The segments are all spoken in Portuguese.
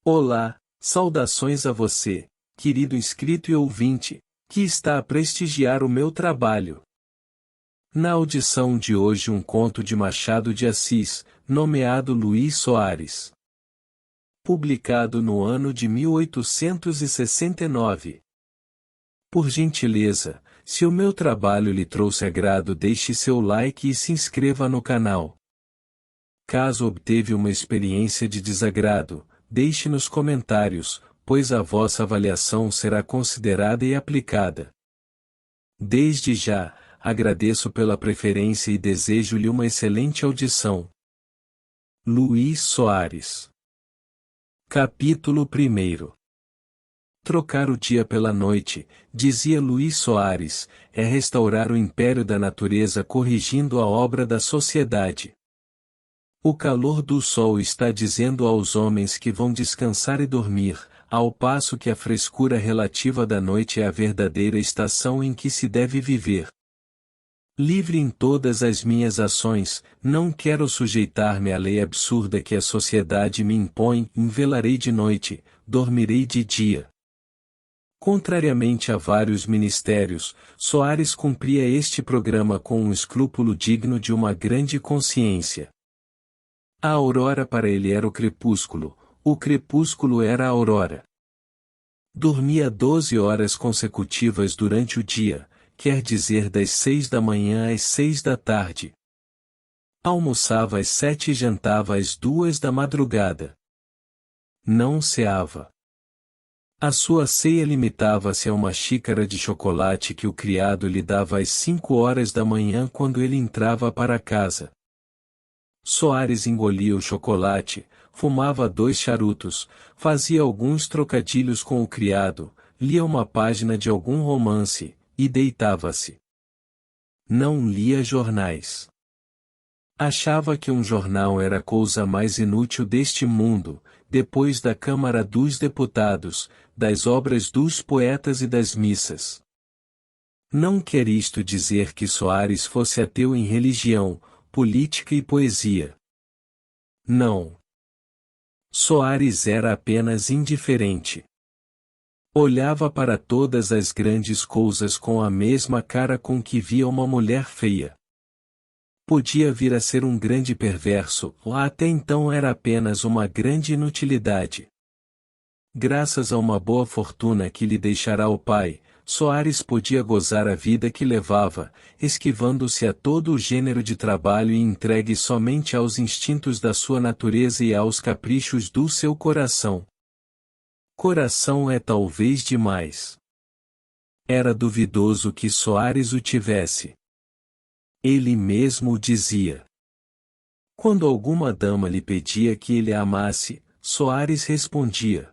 Olá, saudações a você, querido inscrito e ouvinte, que está a prestigiar o meu trabalho. Na audição de hoje um conto de Machado de Assis, nomeado Luís Soares. Publicado no ano de 1869. Por gentileza, se o meu trabalho lhe trouxe agrado, deixe seu like e se inscreva no canal. Caso obteve uma experiência de desagrado, deixe nos comentários, pois a vossa avaliação será considerada e aplicada. Desde já, agradeço pela preferência e desejo-lhe uma excelente audição. Luís Soares. Capítulo 1. Trocar o dia pela noite, dizia Luís Soares, é restaurar o império da natureza corrigindo a obra da sociedade. O calor do sol está dizendo aos homens que vão descansar e dormir, ao passo que a frescura relativa da noite é a verdadeira estação em que se deve viver. Livre em todas as minhas ações, não quero sujeitar-me à lei absurda que a sociedade me impõe, velarei de noite, dormirei de dia. Contrariamente a vários ministérios, Soares cumpria este programa com um escrúpulo digno de uma grande consciência. A aurora para ele era o crepúsculo era a aurora. Dormia 12 horas consecutivas durante o dia, quer dizer das 6 da manhã às 6 da tarde. Almoçava às 7 e jantava às 2 da madrugada. Não ceava. A sua ceia limitava-se a uma xícara de chocolate que o criado lhe dava às 5 horas da manhã quando ele entrava para casa. Soares engolia o chocolate, fumava 2 charutos, fazia alguns trocadilhos com o criado, lia uma página de algum romance, e deitava-se. Não lia jornais. Achava que um jornal era a coisa mais inútil deste mundo, depois da Câmara dos Deputados, das obras dos poetas e das missas. Não quer isto dizer que Soares fosse ateu em religião, política e poesia. Não. Soares era apenas indiferente. Olhava para todas as grandes coisas com a mesma cara com que via uma mulher feia. Podia vir a ser um grande perverso, ou até então era apenas uma grande inutilidade. Graças a uma boa fortuna que lhe deixará o pai, Soares podia gozar a vida que levava, esquivando-se a todo o gênero de trabalho e entregue somente aos instintos da sua natureza e aos caprichos do seu coração. Coração é talvez demais. Era duvidoso que Soares o tivesse. Ele mesmo o dizia. Quando alguma dama lhe pedia que ele a amasse, Soares respondia: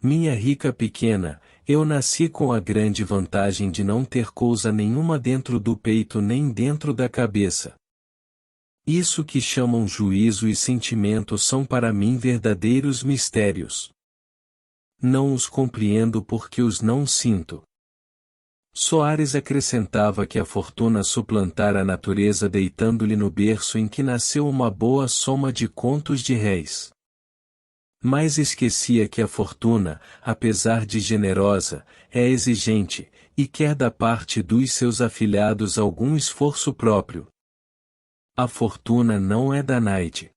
minha rica pequena, eu nasci com a grande vantagem de não ter coisa nenhuma dentro do peito nem dentro da cabeça. Isso que chamam juízo e sentimento são para mim verdadeiros mistérios. Não os compreendo porque os não sinto. Soares acrescentava que a fortuna suplantara a natureza deitando-lhe no berço em que nasceu uma boa soma de contos de réis. Mas esquecia que a fortuna, apesar de generosa, é exigente, e quer da parte dos seus afilhados algum esforço próprio. A fortuna não é danaide.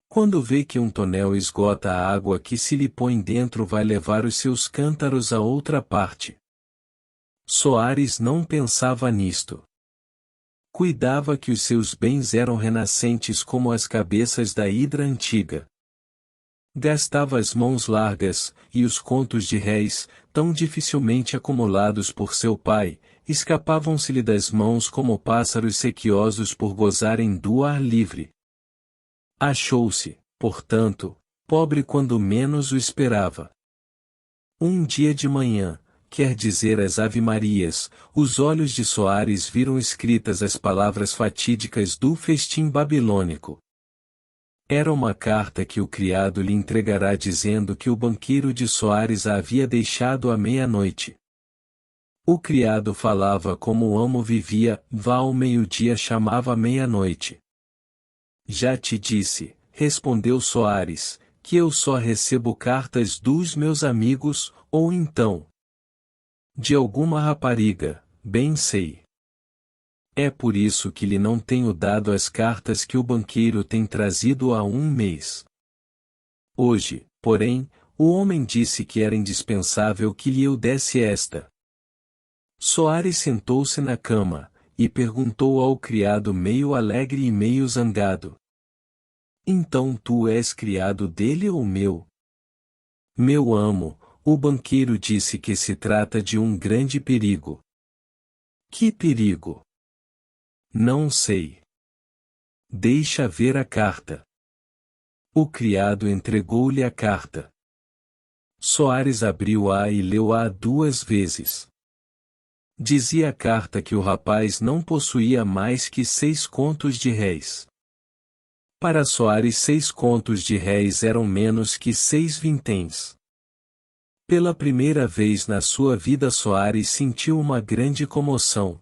Quando vê que um tonel esgota a água que se lhe põe dentro, vai levar os seus cântaros a outra parte. Soares não pensava nisto. Cuidava que os seus bens eram renascentes como as cabeças da hidra antiga. Gastava as mãos largas, e os contos de réis, tão dificilmente acumulados por seu pai, escapavam-se-lhe das mãos como pássaros sequiosos por gozarem do ar livre. Achou-se, portanto, pobre quando menos o esperava. Um dia de manhã, quer dizer as Ave-Marias, os olhos de Soares viram escritas as palavras fatídicas do festim babilônico. Era uma carta que o criado lhe entregará dizendo que o banqueiro de Soares a havia deixado à meia-noite. O criado falava como o amo vivia, vá ao meio-dia chamava meia-noite. Já te disse, respondeu Soares, que eu só recebo cartas dos meus amigos, ou então de alguma rapariga, bem sei. É por isso que lhe não tenho dado as cartas que o banqueiro tem trazido há um mês. Hoje, porém, o homem disse que era indispensável que lhe eu desse esta. Soares sentou-se na cama, e perguntou ao criado meio alegre e meio zangado. Então tu és criado dele ou meu? Meu amo, o banqueiro disse que se trata de um grande perigo. Que perigo? Não sei. Deixa ver a carta. O criado entregou-lhe a carta. Soares abriu-a e leu-a 2 vezes. Dizia a carta que o rapaz não possuía mais que 6 contos de réis. Para Soares 6 contos de réis eram menos que 6 vinténs. Pela primeira vez na sua vida Soares sentiu uma grande comoção.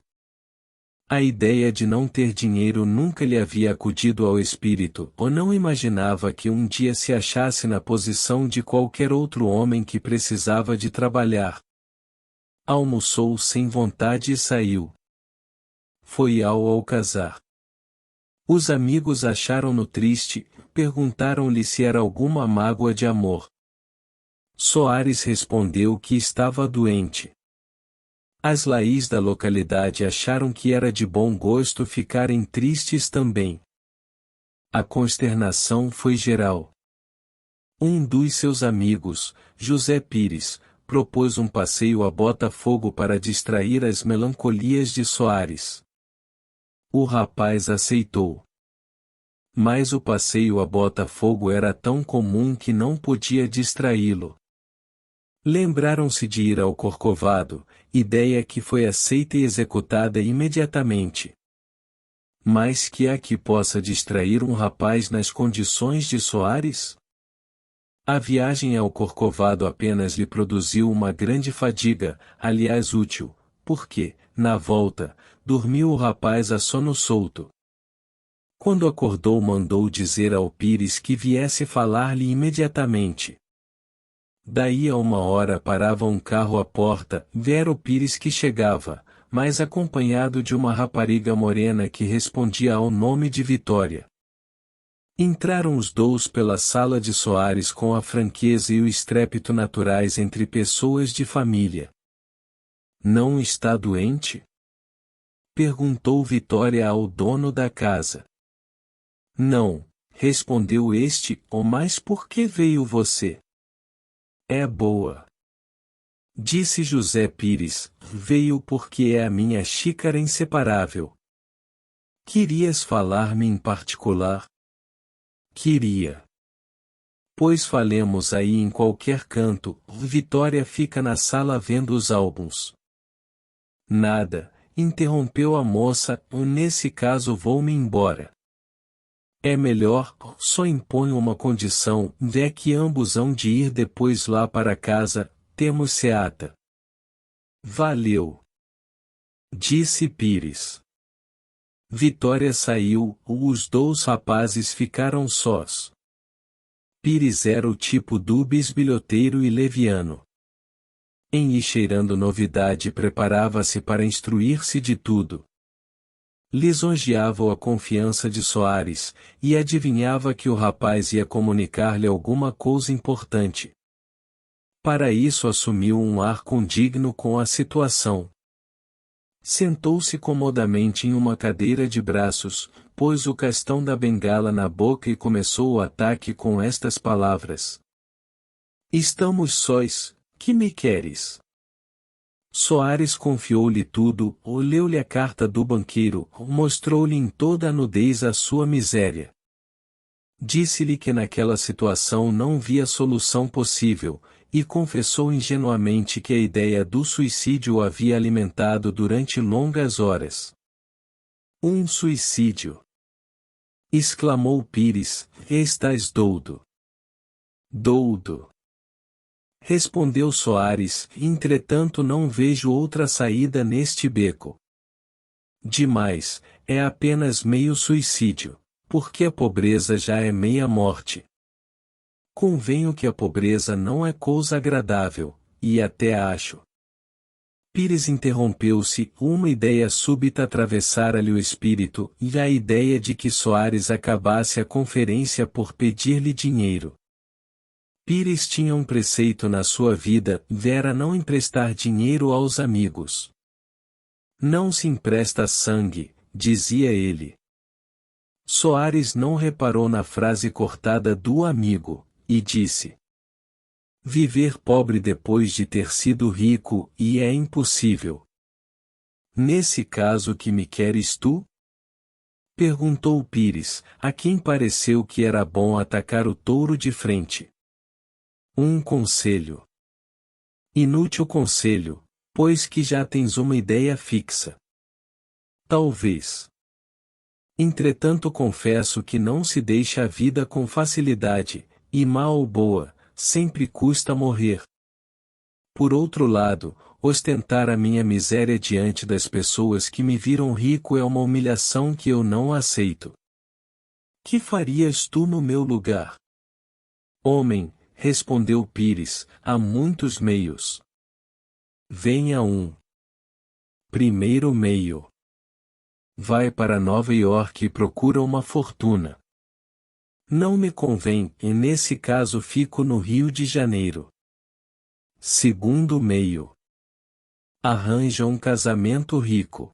A ideia de não ter dinheiro nunca lhe havia acudido ao espírito, ou não imaginava que um dia se achasse na posição de qualquer outro homem que precisava de trabalhar. Almoçou sem vontade e saiu. Foi ao alcazar. Os amigos acharam-no triste, perguntaram-lhe se era alguma mágoa de amor. Soares respondeu que estava doente. As laís da localidade acharam que era de bom gosto ficarem tristes também. A consternação foi geral. Um dos seus amigos, José Pires, propôs um passeio a Botafogo para distrair as melancolias de Soares. O rapaz aceitou. Mas o passeio a Botafogo era tão comum que não podia distraí-lo. Lembraram-se de ir ao Corcovado, ideia que foi aceita e executada imediatamente. Mas que há que possa distrair um rapaz nas condições de Soares? A viagem ao Corcovado apenas lhe produziu uma grande fadiga, aliás útil, porque, na volta, dormiu o rapaz a sono solto. Quando acordou mandou dizer ao Pires que viesse falar-lhe imediatamente. Daí a 1 hora parava um carro à porta, viera o Pires que chegava, mas acompanhado de uma rapariga morena que respondia ao nome de Vitória. Entraram os 2 pela sala de Soares com a franqueza e o estrépito naturais entre pessoas de família. Não está doente? Perguntou Vitória ao dono da casa. Não, respondeu este, mas por que veio você? É boa. Disse José Pires, veio porque é a minha xícara inseparável. Querias falar-me em particular? Queria. Pois falemos aí em qualquer canto, Vitória fica na sala vendo os álbuns. Nada, interrompeu a moça, nesse caso vou-me embora. É melhor, só imponho uma condição, é que ambos hão de ir depois lá para casa, temos seata. Valeu. Disse Pires. Vitória saiu, os 2 rapazes ficaram sós. Pires era o tipo do bisbilhoteiro e leviano. Enlixeirando novidade preparava-se para instruir-se de tudo. Lisonjeava a confiança de Soares, e adivinhava que o rapaz ia comunicar-lhe alguma coisa importante. Para isso assumiu um ar condigno com a situação. Sentou-se comodamente em uma cadeira de braços, pôs o castão da bengala na boca e começou o ataque com estas palavras. Estamos sós, que me queres? Soares confiou-lhe tudo, leu-lhe a carta do banqueiro, mostrou-lhe em toda a nudez a sua miséria. Disse-lhe que naquela situação não via solução possível, e confessou ingenuamente que a ideia do suicídio o havia alimentado durante longas horas. Um suicídio! Exclamou Pires, estás doudo. Doudo! Respondeu Soares, entretanto não vejo outra saída neste beco. Demais, é apenas meio suicídio, porque a pobreza já é meia morte. Convenho que a pobreza não é coisa agradável, e até acho. Pires interrompeu-se, uma ideia súbita atravessara-lhe o espírito, e a ideia de que Soares acabasse a conferência por pedir-lhe dinheiro. Pires tinha um preceito na sua vida, era não emprestar dinheiro aos amigos. Não se empresta sangue, dizia ele. Soares não reparou na frase cortada do amigo, e disse: viver pobre depois de ter sido rico, e é impossível. Nesse caso que me queres tu? Perguntou Pires, a quem pareceu que era bom atacar o touro de frente. Um conselho. Inútil conselho, pois que já tens uma ideia fixa. Talvez. Entretanto confesso que não se deixa a vida com facilidade, e mal ou boa, sempre custa morrer. Por outro lado, ostentar a minha miséria diante das pessoas que me viram rico é uma humilhação que eu não aceito. Que farias tu no meu lugar? Homem, respondeu Pires, há muitos meios. Venha um. Primeiro meio. Vai para Nova York e procura uma fortuna. Não me convém, e nesse caso fico no Rio de Janeiro. Segundo meio. Arranja um casamento rico.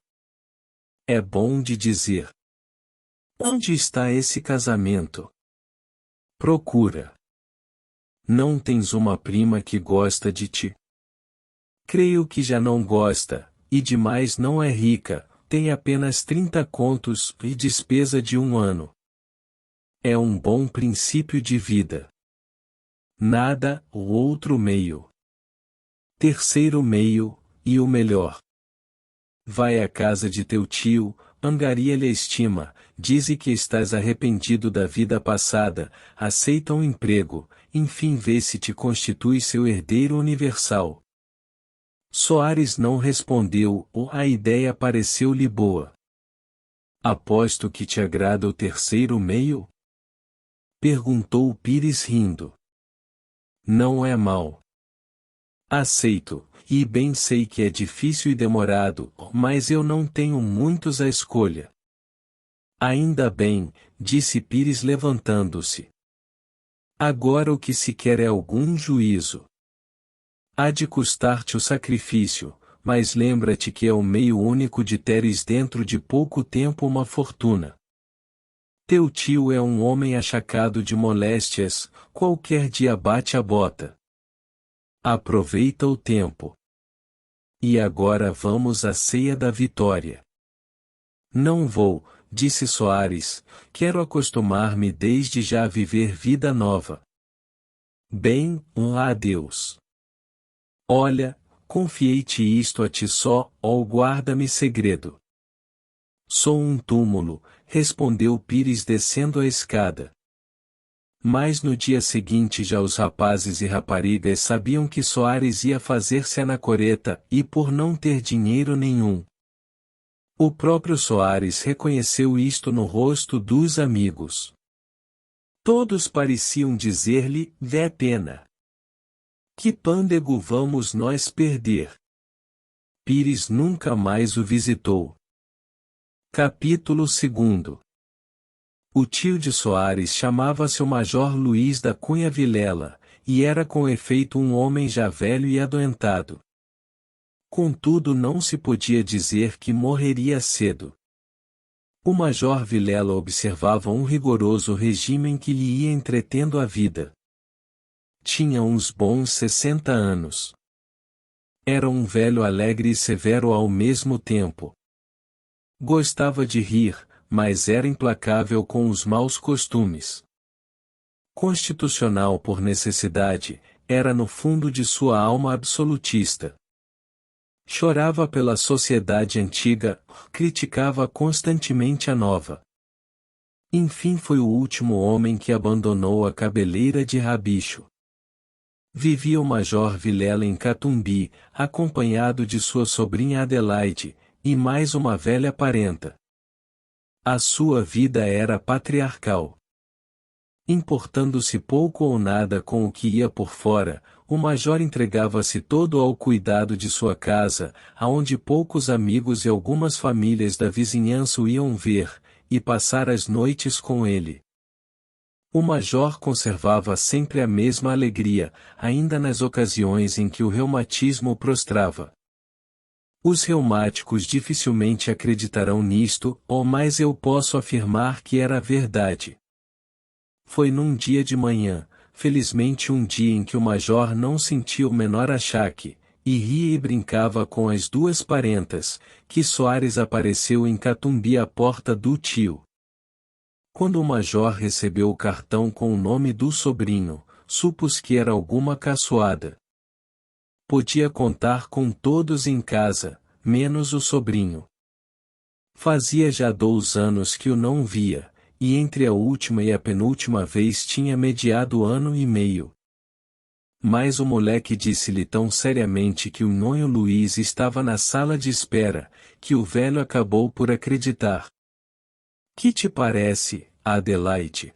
É bom de dizer. Onde está esse casamento? Procura. Não tens uma prima que gosta de ti? Creio que já não gosta, e demais não é rica, tem apenas 30 contos e despesa de um ano. É um bom princípio de vida. Nada, o outro meio. Terceiro meio, e o melhor. Vai à casa de teu tio, angaria-lhe a estima, dize que estás arrependido da vida passada, aceita um emprego, enfim vê se te constitui seu herdeiro universal. Soares não respondeu, ou a ideia pareceu-lhe boa. Aposto que te agrada o terceiro meio? Perguntou Pires rindo. Não é mau. Aceito, e bem sei que é difícil e demorado, mas eu não tenho muitos à escolha. Ainda bem, disse Pires levantando-se. Agora o que se quer é algum juízo. Há de custar-te o sacrifício, mas lembra-te que é o meio único de teres dentro de pouco tempo uma fortuna. Teu tio é um homem achacado de moléstias, qualquer dia bate a bota. Aproveita o tempo. E agora vamos à ceia da vitória. Não vou, disse Soares, quero acostumar-me desde já a viver vida nova. Bem, adeus. Olha, confiei-te isto a ti só, ó guarda-me segredo. Sou um túmulo, respondeu Pires descendo a escada. Mas no dia seguinte já os rapazes e raparigas sabiam que Soares ia fazer-se anacoreta, e por não ter dinheiro nenhum. O próprio Soares reconheceu isto no rosto dos amigos. Todos pareciam dizer-lhe, vé pena. Que pândego vamos nós perder? Pires nunca mais o visitou. Capítulo 2. O tio de Soares chamava-se o Major Luís da Cunha Vilela, e era com efeito um homem já velho e adoentado. Contudo não se podia dizer que morreria cedo. O Major Vilela observava um rigoroso regime que lhe ia entretendo a vida. Tinha uns bons 60 anos. Era um velho alegre e severo ao mesmo tempo. Gostava de rir, mas era implacável com os maus costumes. Constitucional por necessidade, era no fundo de sua alma absolutista. Chorava pela sociedade antiga, criticava constantemente a nova. Enfim foi o último homem que abandonou a cabeleira de rabicho. Vivia o Major Vilela em Catumbi, acompanhado de sua sobrinha Adelaide, e mais uma velha parenta. A sua vida era patriarcal. Importando-se pouco ou nada com o que ia por fora, o major entregava-se todo ao cuidado de sua casa, aonde poucos amigos e algumas famílias da vizinhança o iam ver, e passar as noites com ele. O major conservava sempre a mesma alegria, ainda nas ocasiões em que o reumatismo o prostrava. Os reumáticos dificilmente acreditarão nisto, mas eu posso afirmar que era verdade. Foi num dia de manhã, felizmente um dia em que o major não sentiu o menor achaque, e ria e brincava com as duas parentas, que Soares apareceu em Catumbi à porta do tio. Quando o major recebeu o cartão com o nome do sobrinho, supus que era alguma caçoada. Podia contar com todos em casa, menos o sobrinho. Fazia já 2 anos que o não via, e entre a última e a penúltima vez tinha mediado 1 ano e meio. Mas o moleque disse-lhe tão seriamente que o nhonho Luiz estava na sala de espera, que o velho acabou por acreditar. Que te parece, Adelaide?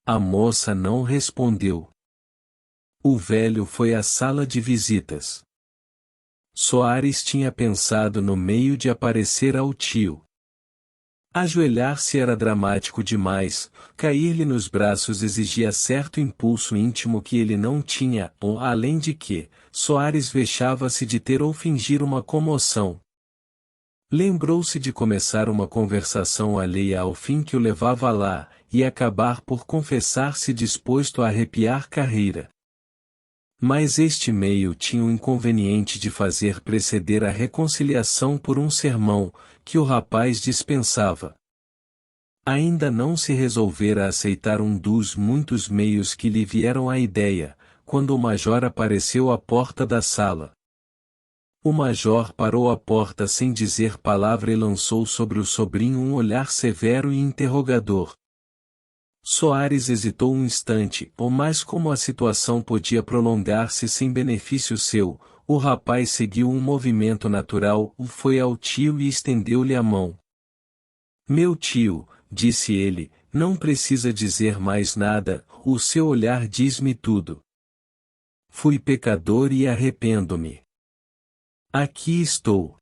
A moça não respondeu. O velho foi à sala de visitas. Soares tinha pensado no meio de aparecer ao tio. Ajoelhar-se era dramático demais, cair-lhe nos braços exigia certo impulso íntimo que ele não tinha, além de que, Soares vexava-se de ter ou fingir uma comoção. Lembrou-se de começar uma conversação alheia ao fim que o levava lá, e acabar por confessar-se disposto a arrepiar carreira. Mas este meio tinha o inconveniente de fazer preceder a reconciliação por um sermão, que o rapaz dispensava. Ainda não se resolvera a aceitar um dos muitos meios que lhe vieram à ideia, quando o major apareceu à porta da sala. O major parou à porta sem dizer palavra e lançou sobre o sobrinho um olhar severo e interrogador. Soares hesitou um instante, mas como a situação podia prolongar-se sem benefício seu, o rapaz seguiu um movimento natural, foi ao tio e estendeu-lhe a mão. Meu tio, disse ele, não precisa dizer mais nada, o seu olhar diz-me tudo. Fui pecador e arrependo-me. Aqui estou.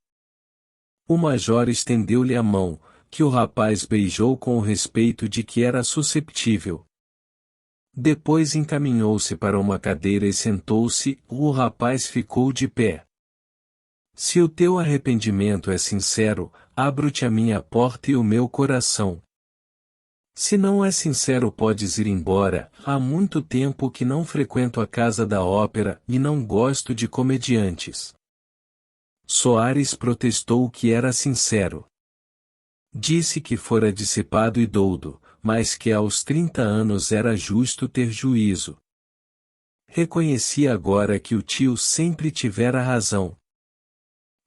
O major estendeu-lhe a mão, que o rapaz beijou com o respeito de que era susceptível. Depois encaminhou-se para uma cadeira e sentou-se, o rapaz ficou de pé. Se o teu arrependimento é sincero, abro-te a minha porta e o meu coração. Se não é sincero, podes ir embora, há muito tempo que não frequento a casa da ópera e não gosto de comediantes. Soares protestou que era sincero. Disse que fora dissipado e doudo, mas que aos 30 anos era justo ter juízo. Reconhecia agora que o tio sempre tivera razão.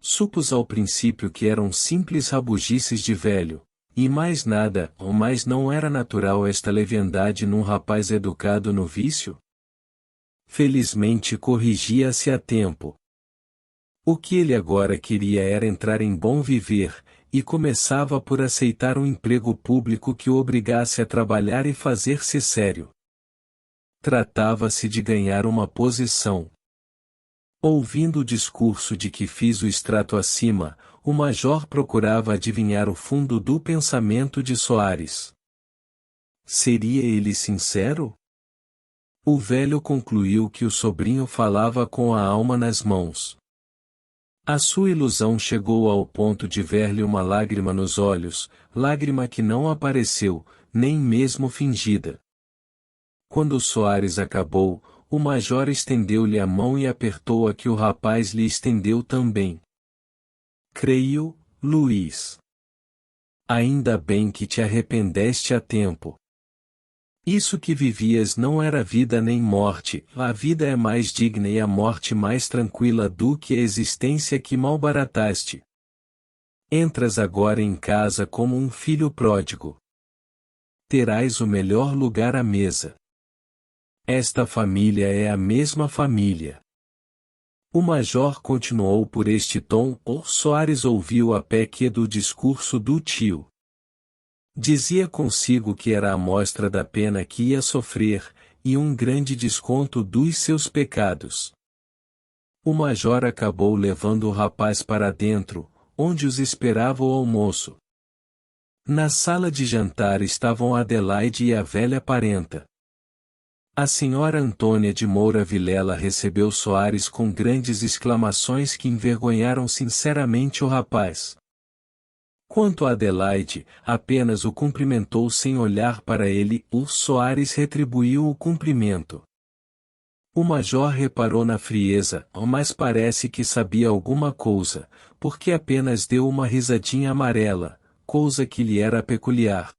Supus ao princípio que eram simples rabugices de velho, e mais nada, mas não era natural esta leviandade num rapaz educado no vício? Felizmente corrigia-se a tempo. O que ele agora queria era entrar em bom viver, e começava por aceitar um emprego público que o obrigasse a trabalhar e fazer-se sério. Tratava-se de ganhar uma posição. Ouvindo o discurso de que fiz o extrato acima, o major procurava adivinhar o fundo do pensamento de Soares. Seria ele sincero? O velho concluiu que o sobrinho falava com a alma nas mãos. A sua ilusão chegou ao ponto de ver-lhe uma lágrima nos olhos, lágrima que não apareceu, nem mesmo fingida. Quando Soares acabou, o major estendeu-lhe a mão e apertou a que o rapaz lhe estendeu também. Creio, Luiz. Ainda bem que te arrependeste a tempo. Isso que vivias não era vida nem morte, a vida é mais digna e a morte mais tranquila do que a existência que malbarataste. Entras agora em casa como um filho pródigo. Terás o melhor lugar à mesa. Esta família é a mesma família. O major continuou por este tom, Soares ouviu a pé que do discurso do tio. Dizia consigo que era a amostra da pena que ia sofrer, e um grande desconto dos seus pecados. O major acabou levando o rapaz para dentro, onde os esperava o almoço. Na sala de jantar estavam Adelaide e a velha parenta. A senhora Antônia de Moura Vilela recebeu Soares com grandes exclamações que envergonharam sinceramente o rapaz. Quanto a Adelaide, apenas o cumprimentou sem olhar para ele. O Soares retribuiu o cumprimento. O major reparou na frieza, mas parece que sabia alguma coisa, porque apenas deu uma risadinha amarela, coisa que lhe era peculiar.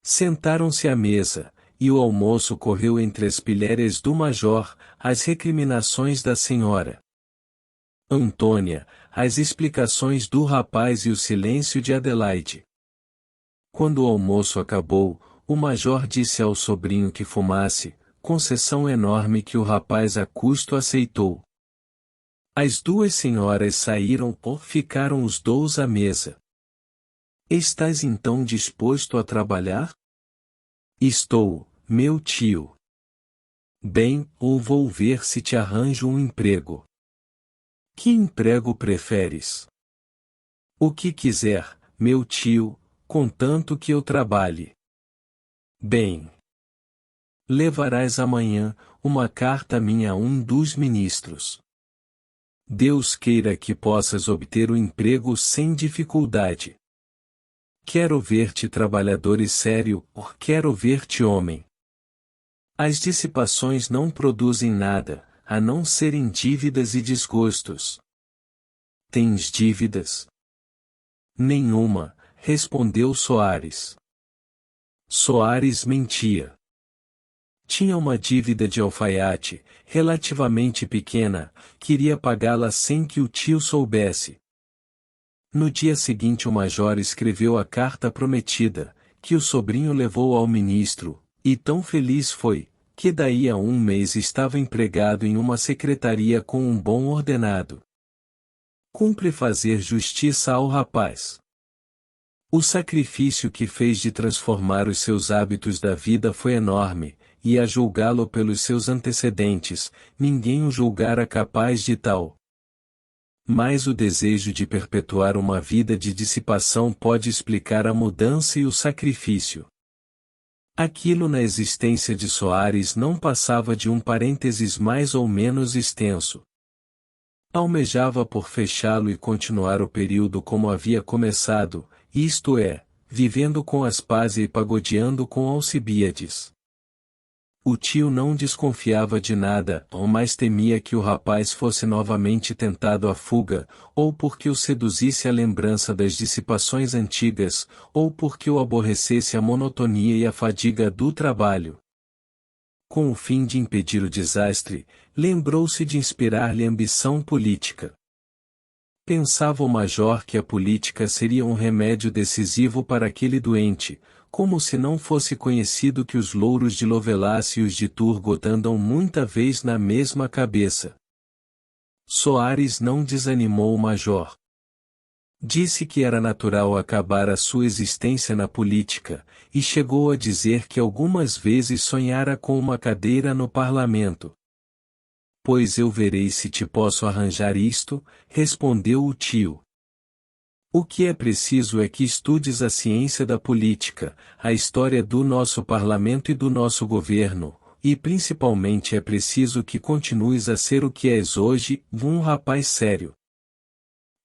Sentaram-se à mesa, e o almoço correu entre as pilhérias do major, as recriminações da senhora Antônia, as explicações do rapaz e o silêncio de Adelaide. Quando o almoço acabou, o major disse ao sobrinho que fumasse, concessão enorme que o rapaz a custo aceitou. As duas senhoras saíram ou ficaram os dois à mesa. Estás então disposto a trabalhar? Estou, meu tio. Bem, ou vou ver se te arranjo um emprego. Que emprego preferes? O que quiser, meu tio, contanto que eu trabalhe. Bem. Levarás amanhã uma carta minha a um dos ministros. Deus queira que possas obter o emprego sem dificuldade. Quero ver-te trabalhador e sério, ou quero ver-te homem. As dissipações não produzem nada, a não serem dívidas e desgostos. Tens dívidas? Nenhuma, respondeu Soares. Soares mentia. Tinha uma dívida de alfaiate, relativamente pequena, queria pagá-la sem que o tio soubesse. No dia seguinte o major escreveu a carta prometida, que o sobrinho levou ao ministro, e tão feliz foi, que daí a um mês estava empregado em uma secretaria com um bom ordenado. Cumpre fazer justiça ao rapaz. O sacrifício que fez de transformar os seus hábitos da vida foi enorme, e a julgá-lo pelos seus antecedentes, ninguém o julgara capaz de tal. Mas o desejo de perpetuar uma vida de dissipação pode explicar a mudança e o sacrifício. Aquilo na existência de Soares não passava de um parênteses mais ou menos extenso. Almejava por fechá-lo e continuar o período como havia começado, isto é, vivendo com Aspásia e pagodeando com Alcibíades. O tio não desconfiava de nada, ou mais temia que o rapaz fosse novamente tentado à fuga, ou porque o seduzisse a lembrança das dissipações antigas, ou porque o aborrecesse a monotonia e a fadiga do trabalho. Com o fim de impedir o desastre, lembrou-se de inspirar-lhe ambição política. Pensava o major que a política seria um remédio decisivo para aquele doente, como se não fosse conhecido que os louros de Lovelace e os de Turgot andam muita vez na mesma cabeça. Soares não desanimou o major. Disse que era natural acabar a sua existência na política, e chegou a dizer que algumas vezes sonhara com uma cadeira no parlamento. Pois eu verei se te posso arranjar isto, respondeu o tio. O que é preciso é que estudes a ciência da política, a história do nosso parlamento e do nosso governo, e principalmente é preciso que continues a ser o que és hoje, um rapaz sério.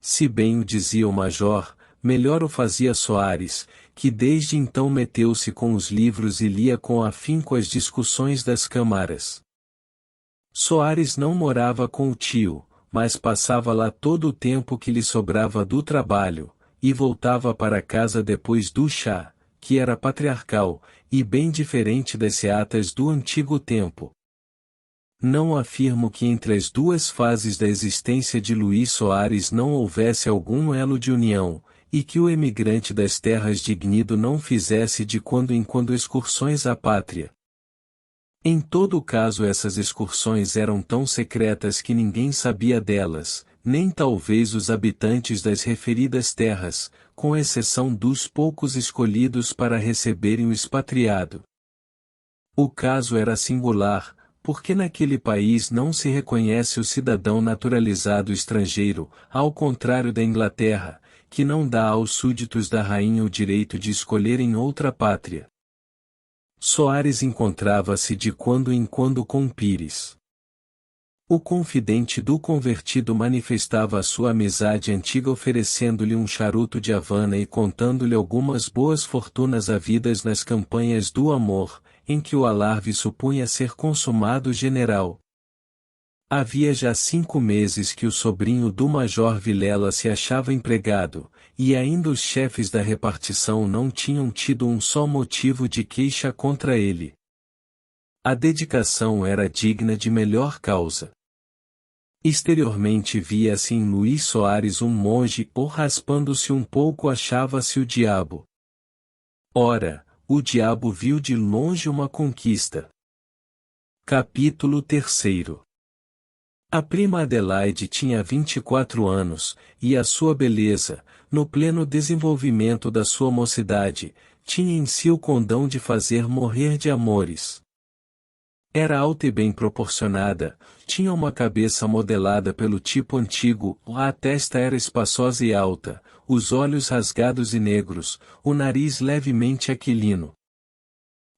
Se bem o dizia o major, melhor o fazia Soares, que desde então meteu-se com os livros e lia com afinco as discussões das câmaras. Soares não morava com o tio, mas passava lá todo o tempo que lhe sobrava do trabalho, e voltava para casa depois do chá, que era patriarcal, e bem diferente das seatas do antigo tempo. Não afirmo que entre as duas fases da existência de Luís Soares não houvesse algum elo de união, e que o emigrante das terras de Gnido não fizesse de quando em quando excursões à pátria. Em todo caso essas excursões eram tão secretas que ninguém sabia delas, nem talvez os habitantes das referidas terras, com exceção dos poucos escolhidos para receberem o expatriado. O caso era singular, porque naquele país não se reconhece o cidadão naturalizado estrangeiro, ao contrário da Inglaterra, que não dá aos súditos da rainha o direito de escolherem outra pátria. Soares encontrava-se de quando em quando com Pires. O confidente do convertido manifestava a sua amizade antiga oferecendo-lhe um charuto de Havana e contando-lhe algumas boas fortunas havidas nas campanhas do amor, em que o alarve supunha ser consumado general. Havia já 5 meses que o sobrinho do Major Vilela se achava empregado, e ainda os chefes da repartição não tinham tido um só motivo de queixa contra ele. A dedicação era digna de melhor causa. Exteriormente via-se em Luís Soares um monge, ou raspando-se um pouco achava-se o diabo. Ora, o diabo viu de longe uma conquista. Capítulo 3. A prima Adelaide tinha 24 anos, e a sua beleza, no pleno desenvolvimento da sua mocidade, tinha em si o condão de fazer morrer de amores. Era alta e bem proporcionada, tinha uma cabeça modelada pelo tipo antigo, a testa era espaçosa e alta, os olhos rasgados e negros, o nariz levemente aquilino.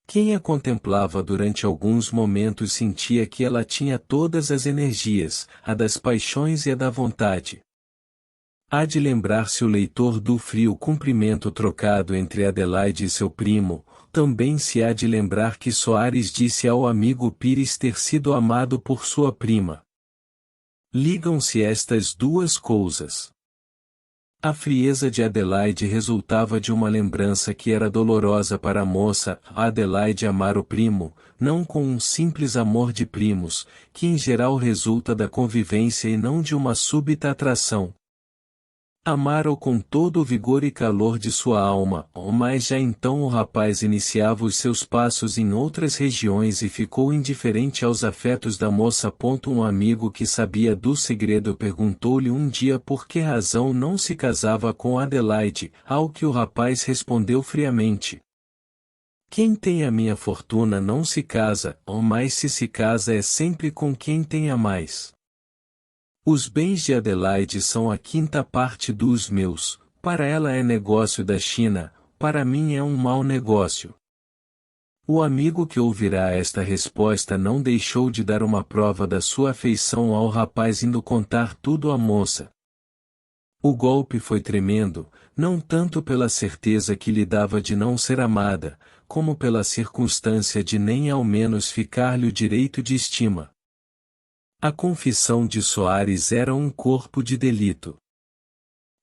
Quem a contemplava durante alguns momentos sentia que ela tinha todas as energias, a das paixões e a da vontade. Há de lembrar-se o leitor do frio cumprimento trocado entre Adelaide e seu primo, também se há de lembrar que Soares disse ao amigo Pires ter sido amado por sua prima. Ligam-se estas duas coisas. A frieza de Adelaide resultava de uma lembrança que era dolorosa para a moça, a Adelaide amar o primo, não com um simples amor de primos, que em geral resulta da convivência e não de uma súbita atração. Amara-o com todo o vigor e calor de sua alma, mas já então o rapaz iniciava os seus passos em outras regiões e ficou indiferente aos afetos da moça. Um amigo que sabia do segredo perguntou-lhe um dia por que razão não se casava com Adelaide, ao que o rapaz respondeu friamente: quem tem a minha fortuna não se casa, mas se casa é sempre com quem tem a mais. Os bens de Adelaide são a 5ª parte dos meus, para ela é negócio da China, para mim é um mau negócio. O amigo que ouvirá esta resposta não deixou de dar uma prova da sua afeição ao rapaz indo contar tudo à moça. O golpe foi tremendo, não tanto pela certeza que lhe dava de não ser amada, como pela circunstância de nem ao menos ficar-lhe o direito de estima. A confissão de Soares era um corpo de delito.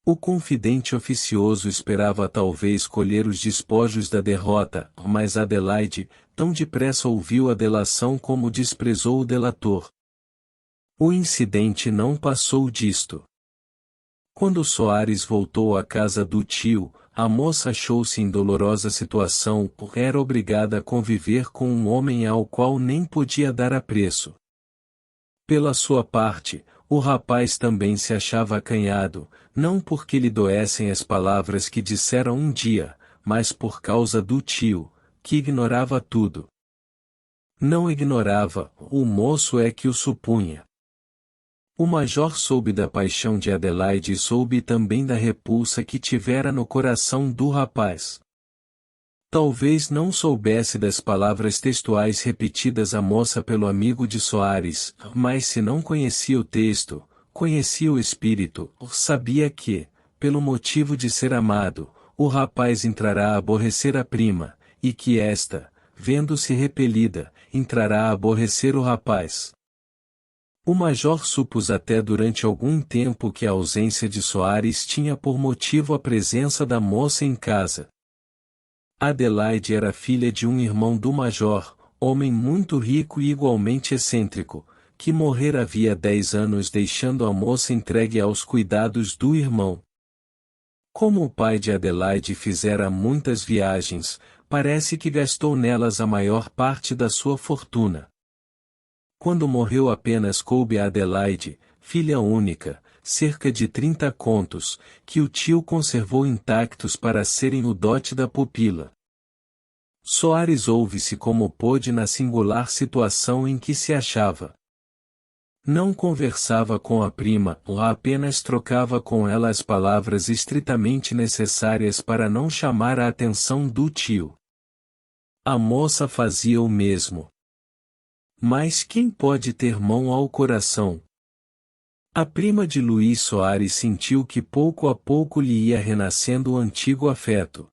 O confidente oficioso esperava talvez colher os despojos da derrota, mas Adelaide, tão depressa ouviu a delação como desprezou o delator. O incidente não passou disto. Quando Soares voltou à casa do tio, a moça achou-se em dolorosa situação, era obrigada a conviver com um homem ao qual nem podia dar apreço. Pela sua parte, o rapaz também se achava acanhado, não porque lhe doessem as palavras que dissera um dia, mas por causa do tio, que ignorava tudo. Não ignorava, o moço é que o supunha. O major soube da paixão de Adelaide e soube também da repulsa que tivera no coração do rapaz. Talvez não soubesse das palavras textuais repetidas à moça pelo amigo de Soares, mas se não conhecia o texto, conhecia o espírito, sabia que, pelo motivo de ser amado, o rapaz entrará a aborrecer a prima, e que esta, vendo-se repelida, entrará a aborrecer o rapaz. O major supôs até durante algum tempo que a ausência de Soares tinha por motivo a presença da moça em casa. Adelaide era filha de um irmão do major, homem muito rico e igualmente excêntrico, que morrera havia 10 anos deixando a moça entregue aos cuidados do irmão. Como o pai de Adelaide fizera muitas viagens, parece que gastou nelas a maior parte da sua fortuna. Quando morreu apenas coube a Adelaide, filha única, cerca de 30 contos, que o tio conservou intactos para serem o dote da pupila. Soares ouve-se como pôde na singular situação em que se achava. Não conversava com a prima, ou apenas trocava com ela as palavras estritamente necessárias para não chamar a atenção do tio. A moça fazia o mesmo. Mas quem pode ter mão ao coração? A prima de Luís Soares sentiu que pouco a pouco lhe ia renascendo o antigo afeto.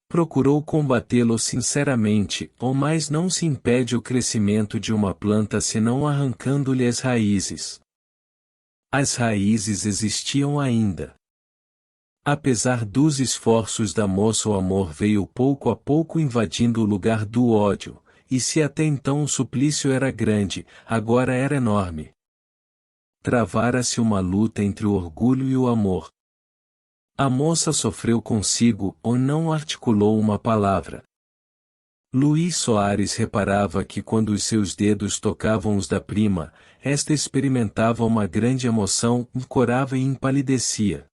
Procurou combatê-lo sinceramente, mas não se impede o crescimento de uma planta senão arrancando-lhe as raízes. As raízes existiam ainda. Apesar dos esforços da moça, o amor veio pouco a pouco invadindo o lugar do ódio, e se até então o suplício era grande, agora era enorme. Travara-se uma luta entre o orgulho e o amor. A moça sofreu consigo, ou não articulou uma palavra. Luís Soares reparava que quando os seus dedos tocavam os da prima, esta experimentava uma grande emoção, corava e empalidecia.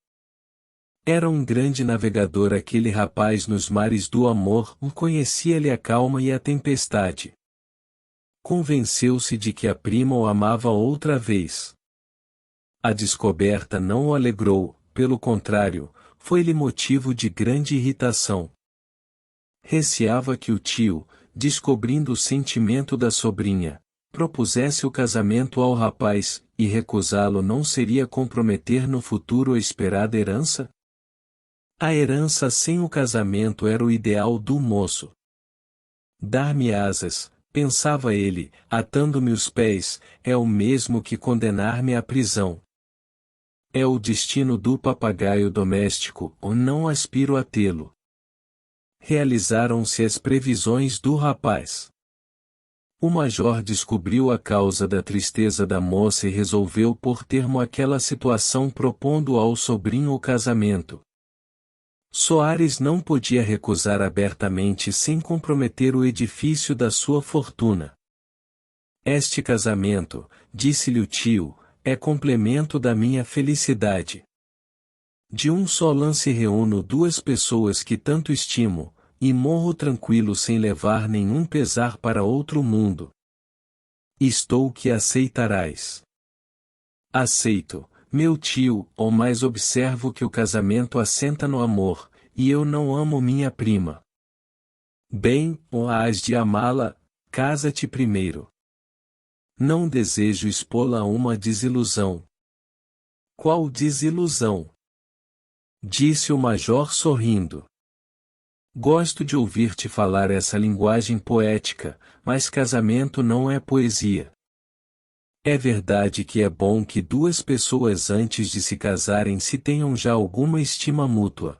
Era um grande navegador aquele rapaz nos mares do amor, conhecia-lhe a calma e a tempestade. Convenceu-se de que a prima o amava outra vez. A descoberta não o alegrou, pelo contrário, foi-lhe motivo de grande irritação. Receava que o tio, descobrindo o sentimento da sobrinha, propusesse o casamento ao rapaz, e recusá-lo não seria comprometer no futuro a esperada herança? A herança sem o casamento era o ideal do moço. Dar-me asas, pensava ele, atando-me os pés, é o mesmo que condenar-me à prisão. É o destino do papagaio doméstico, ou não aspiro a tê-lo. Realizaram-se as previsões do rapaz. O major descobriu a causa da tristeza da moça e resolveu pôr termo àquela situação propondo ao sobrinho o casamento. Soares não podia recusar abertamente sem comprometer o edifício da sua fortuna. Este casamento, disse-lhe o tio, é complemento da minha felicidade. De um só lance reúno duas pessoas que tanto estimo, e morro tranquilo sem levar nenhum pesar para outro mundo. Estou que aceitarás. Aceito, meu tio, mas observo que o casamento assenta no amor, e eu não amo minha prima. Bem, has de amá-la, casa-te primeiro. Não desejo expô-la a uma desilusão. Qual desilusão? Disse o major sorrindo. Gosto de ouvir-te falar essa linguagem poética, mas casamento não é poesia. É verdade que é bom que duas pessoas antes de se casarem se tenham já alguma estima mútua.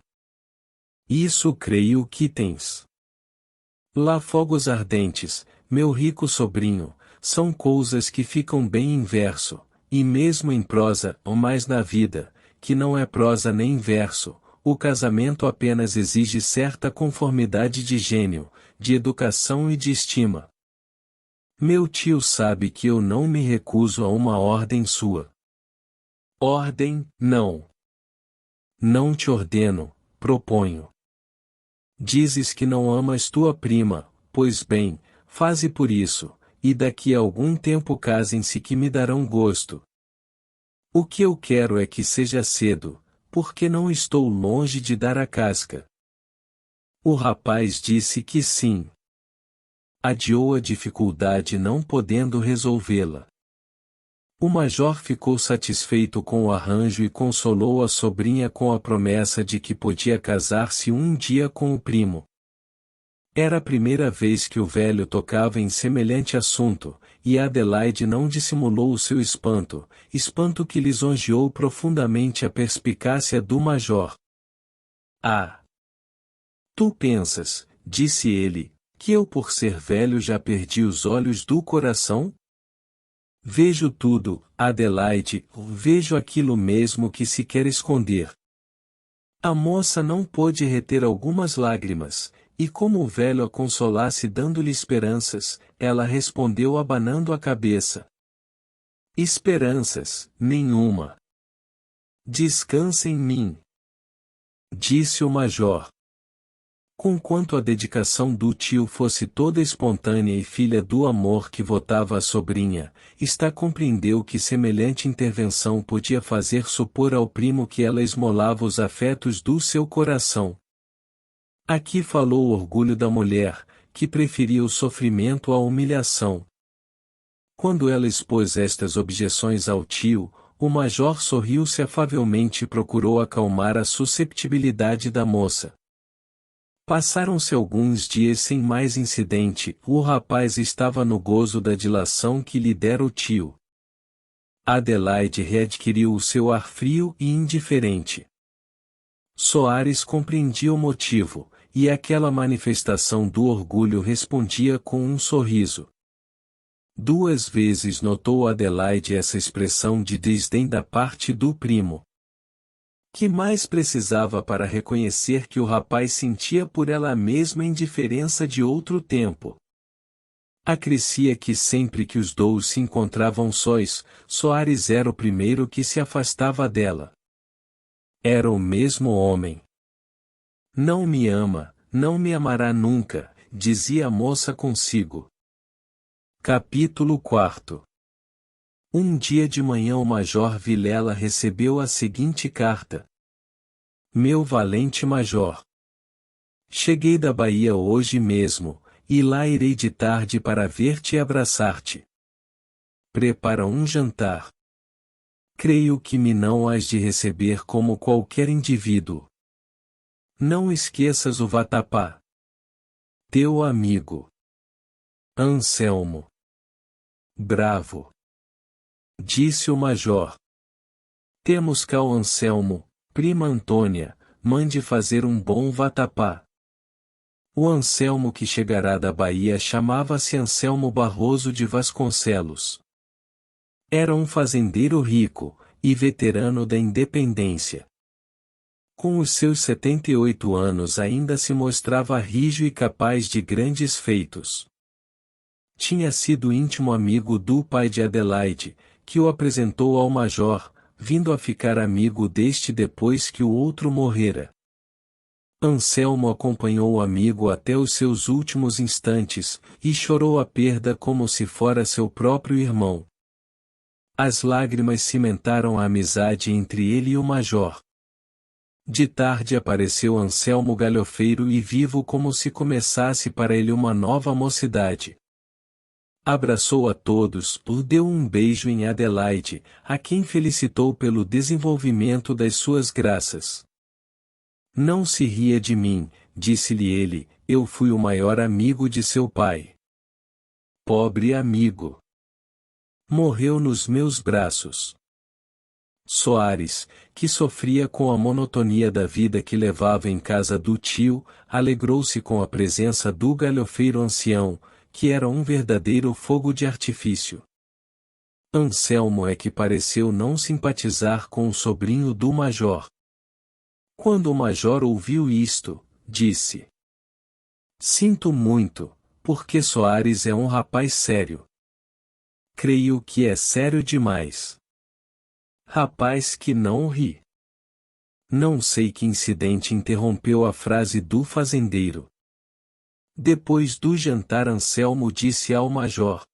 Isso creio que tens. Lá fogos ardentes, meu rico sobrinho, são coisas que ficam bem em verso, e mesmo em prosa, ou mais na vida, que não é prosa nem verso, o casamento apenas exige certa conformidade de gênio, de educação e de estima. Meu tio sabe que eu não me recuso a uma ordem sua. Ordem, não. Não te ordeno, proponho. Dizes que não amas tua prima, pois bem, faze por isso, e daqui a algum tempo casem-se que me darão gosto. O que eu quero é que seja cedo, porque não estou longe de dar a casca. O rapaz disse que sim. Adiou a dificuldade não podendo resolvê-la. O major ficou satisfeito com o arranjo e consolou a sobrinha com a promessa de que podia casar-se um dia com o primo. Era a primeira vez que o velho tocava em semelhante assunto, e Adelaide não dissimulou o seu espanto, espanto que lisonjeou profundamente a perspicácia do major. Ah! Tu pensas, disse ele, que eu por ser velho já perdi os olhos do coração? Vejo tudo, Adelaide, vejo aquilo mesmo que se quer esconder. A moça não pôde reter algumas lágrimas, e como o velho a consolasse dando-lhe esperanças, ela respondeu abanando a cabeça. Esperanças, nenhuma. Descansa em mim, disse o major. Conquanto a dedicação do tio fosse toda espontânea e filha do amor que votava a sobrinha, está compreendeu que semelhante intervenção podia fazer supor ao primo que ela esmolava os afetos do seu coração. Aqui falou o orgulho da mulher, que preferia o sofrimento à humilhação. Quando ela expôs estas objeções ao tio, o major sorriu-se afavelmente e procurou acalmar a susceptibilidade da moça. Passaram-se alguns dias sem mais incidente, o rapaz estava no gozo da dilação que lhe dera o tio. Adelaide readquiriu o seu ar frio e indiferente. Soares compreendia o motivo, e aquela manifestação do orgulho respondia com um sorriso. 2 vezes notou Adelaide essa expressão de desdém da parte do primo. Que mais precisava para reconhecer que o rapaz sentia por ela a mesma indiferença de outro tempo? Acrescia que sempre que os dois se encontravam sós, Soares era o primeiro que se afastava dela. Era o mesmo homem. Não me ama, não me amará nunca, dizia a moça consigo. Capítulo 4. Um dia de manhã o Major Vilela recebeu a seguinte carta. Meu valente Major. Cheguei da Bahia hoje mesmo, e lá irei de tarde para ver-te e abraçar-te. Prepara um jantar. Creio que me não hás de receber como qualquer indivíduo. Não esqueças o vatapá. Teu amigo. Anselmo. Bravo. Disse o major. Temos cá o Anselmo, prima Antônia, mande fazer um bom vatapá. O Anselmo que chegará da Bahia chamava-se Anselmo Barroso de Vasconcelos. Era um fazendeiro rico, e veterano da independência. Com os seus 78 anos ainda se mostrava rijo e capaz de grandes feitos. Tinha sido íntimo amigo do pai de Adelaide, que o apresentou ao major, vindo a ficar amigo deste depois que o outro morrera. Anselmo acompanhou o amigo até os seus últimos instantes, e chorou a perda como se fora seu próprio irmão. As lágrimas cimentaram a amizade entre ele e o major. De tarde apareceu Anselmo galhofeiro e vivo como se começasse para ele uma nova mocidade. Abraçou a todos, deu um beijo em Adelaide, a quem felicitou pelo desenvolvimento das suas graças. Não se ria de mim, disse-lhe ele, eu fui o maior amigo de seu pai. Pobre amigo. Morreu nos meus braços. Soares, que sofria com a monotonia da vida que levava em casa do tio, alegrou-se com a presença do galhofeiro ancião, que era um verdadeiro fogo de artifício. Anselmo é que pareceu não simpatizar com o sobrinho do major. Quando o major ouviu isto, disse: Sinto muito, porque Soares é um rapaz sério. Creio que é sério demais. Rapaz que não ri. Não sei que incidente interrompeu a frase do fazendeiro. Depois do jantar Anselmo disse ao major: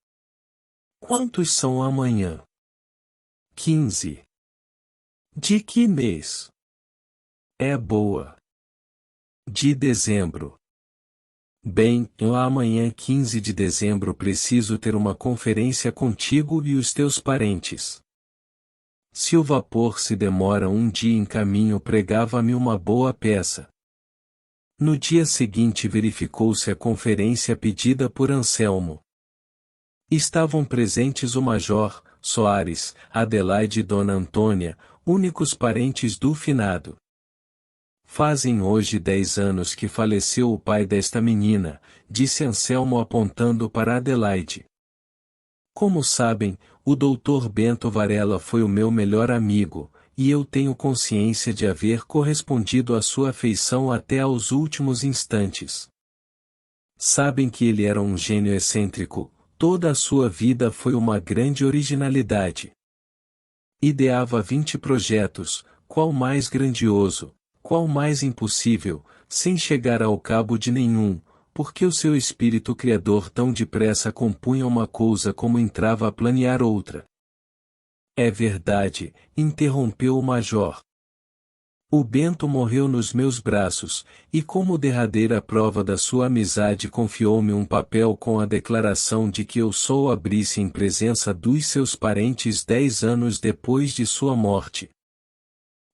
Quantos são amanhã? 15. De que mês? É boa. De dezembro. Bem, amanhã 15 de dezembro preciso ter uma conferência contigo e os teus parentes. Se o vapor se demora um dia em caminho pregava-me uma boa peça. No dia seguinte verificou-se a conferência pedida por Anselmo. Estavam presentes o major, Soares, Adelaide e Dona Antônia, únicos parentes do finado. Fazem hoje 10 anos que faleceu o pai desta menina, disse Anselmo apontando para Adelaide. Como sabem, o doutor Bento Varela foi o meu melhor amigo, e eu tenho consciência de haver correspondido à sua afeição até aos últimos instantes. Sabem que ele era um gênio excêntrico, toda a sua vida foi uma grande originalidade. Ideava 20 projetos, qual mais grandioso, qual mais impossível, sem chegar ao cabo de nenhum, porque o seu espírito criador tão depressa compunha uma coisa como entrava a planear outra. É verdade, interrompeu o major. O Bento morreu nos meus braços, e como derradeira prova da sua amizade confiou-me um papel com a declaração de que eu só o abrisse em presença dos seus parentes 10 anos depois de sua morte.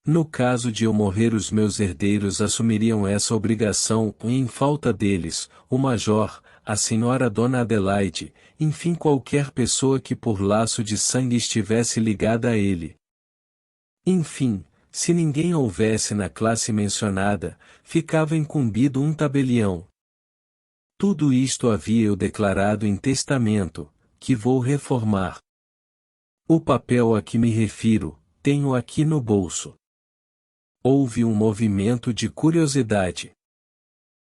No caso de eu morrer, os meus herdeiros assumiriam essa obrigação, e em falta deles, o major, a senhora Dona Adelaide, enfim qualquer pessoa que por laço de sangue estivesse ligada a ele. Enfim, se ninguém houvesse na classe mencionada, ficava incumbido um tabelião. Tudo isto havia eu declarado em testamento, que vou reformar. O papel a que me refiro, tenho aqui no bolso. Houve um movimento de curiosidade.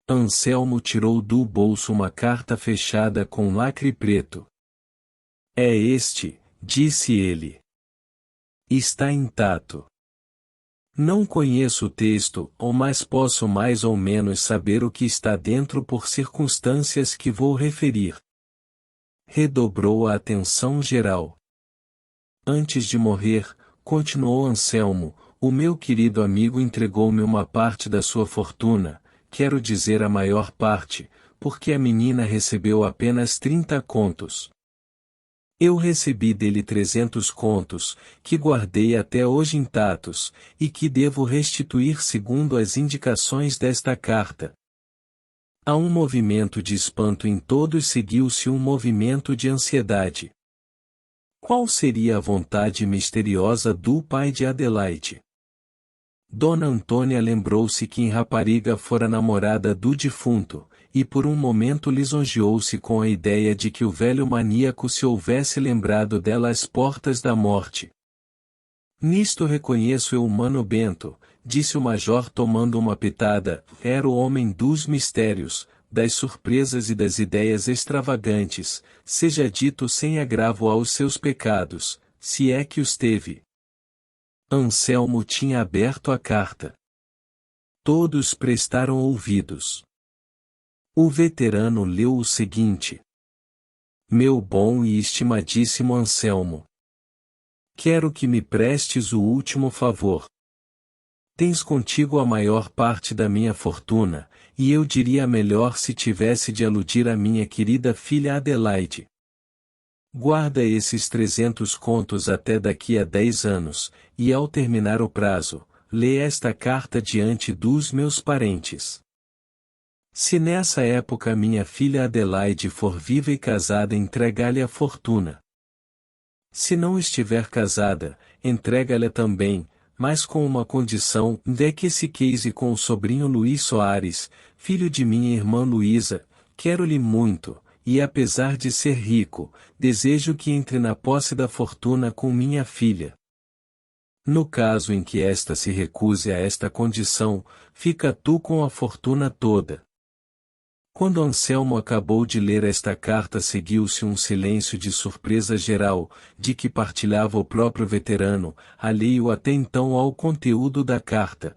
Anselmo tirou do bolso uma carta fechada com lacre preto. É este, disse ele. Está intacto. Não conheço o texto, mas posso mais ou menos saber o que está dentro por circunstâncias que vou referir. Redobrou a atenção geral. Antes de morrer, continuou Anselmo, o meu querido amigo entregou-me uma parte da sua fortuna, quero dizer a maior parte, porque a menina recebeu apenas 30 contos. Eu recebi dele 300 contos, que guardei até hoje intactos, e que devo restituir segundo as indicações desta carta. A um movimento de espanto em todos seguiu-se um movimento de ansiedade. Qual seria a vontade misteriosa do pai de Adelaide? Dona Antônia lembrou-se que em rapariga fora namorada do defunto, e por um momento lisonjeou-se com a ideia de que o velho maníaco se houvesse lembrado dela às portas da morte. Nisto reconheço eu o Mano Bento, disse o major tomando uma pitada, era o homem dos mistérios, das surpresas e das ideias extravagantes, seja dito sem agravo aos seus pecados, se é que os teve. Anselmo tinha aberto a carta. Todos prestaram ouvidos. O veterano leu o seguinte: Meu bom e estimadíssimo Anselmo, quero que me prestes o último favor. Tens contigo a maior parte da minha fortuna, e eu diria melhor se tivesse de aludir à minha querida filha Adelaide. Guarda esses 300 contos até daqui a 10 anos, e ao terminar o prazo, lê esta carta diante dos meus parentes. Se nessa época minha filha Adelaide for viva e casada, entrega-lhe a fortuna. Se não estiver casada, entrega-lhe também, mas com uma condição, de que se case com o sobrinho Luís Soares, filho de minha irmã Luísa, quero-lhe muito, e apesar de ser rico, desejo que entre na posse da fortuna com minha filha. No caso em que esta se recuse a esta condição, fica tu com a fortuna toda. Quando Anselmo acabou de ler esta carta, seguiu-se um silêncio de surpresa geral, de que partilhava o próprio veterano, alheio até então ao conteúdo da carta.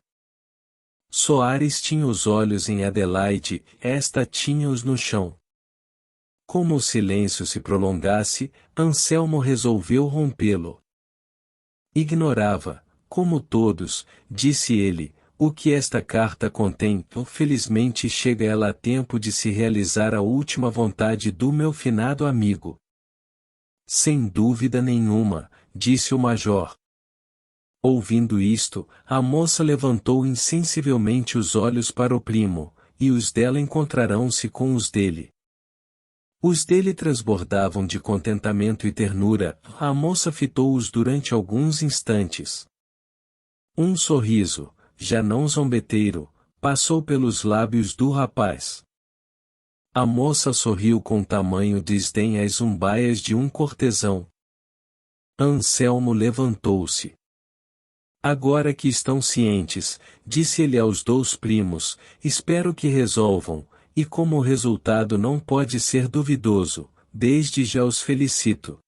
Soares tinha os olhos em Adelaide, esta tinha-os no chão. Como o silêncio se prolongasse, Anselmo resolveu rompê-lo. Ignorava, como todos, disse ele, o que esta carta contém. Felizmente chega ela a tempo de se realizar a última vontade do meu finado amigo. Sem dúvida nenhuma, disse o major. Ouvindo isto, a moça levantou insensivelmente os olhos para o primo, e os dela encontrarão-se com os dele. Os dele transbordavam de contentamento e ternura, a moça fitou-os durante alguns instantes. Um sorriso, já não zombeteiro, passou pelos lábios do rapaz. A moça sorriu com tamanho desdém às zumbaias de um cortesão. Anselmo levantou-se. Agora que estão cientes, disse ele aos 2 primos, espero que resolvam, e como o resultado não pode ser duvidoso, desde já os felicito.